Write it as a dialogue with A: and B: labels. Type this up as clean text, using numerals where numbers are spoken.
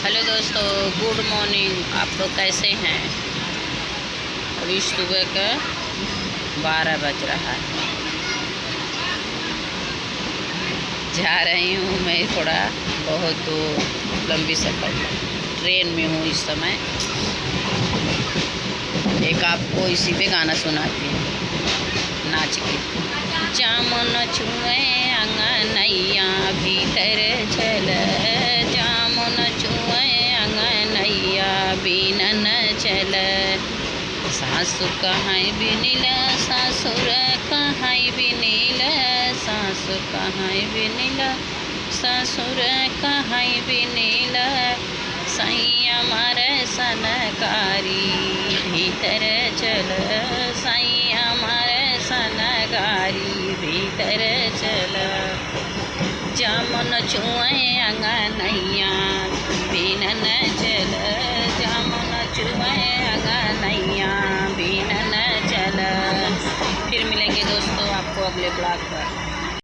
A: Hello दोस्तों, good morning. आप लोग कैसे हैं? अभी सुबह का 12 बज रहा है। जा रही हूँ मैं थोड़ा बहुत लंबी सफ़र पर। ट्रेन में हूँ इस समय। एक आपको इसी पे गाना सुनाती हूँ नाच के। जामुन छुए अंगनैया भीतर चल, जामुन छुए अंगनैया बिनन चल। सासु कहाँ बिनिल ससुर कहाँ बिनिल, सासु कहाँ बिनिल ससुर कहाँ बिनिल। सैया मार सनकारी भीतर चल, सैया मार सनकारी भीतर चल। जामुन छुए अंगनैया बिनन चल, जामुन छुए अंगनैया बिनन चल। फिर मिलेंगे दोस्तों आपको अगले ब्लॉग पर।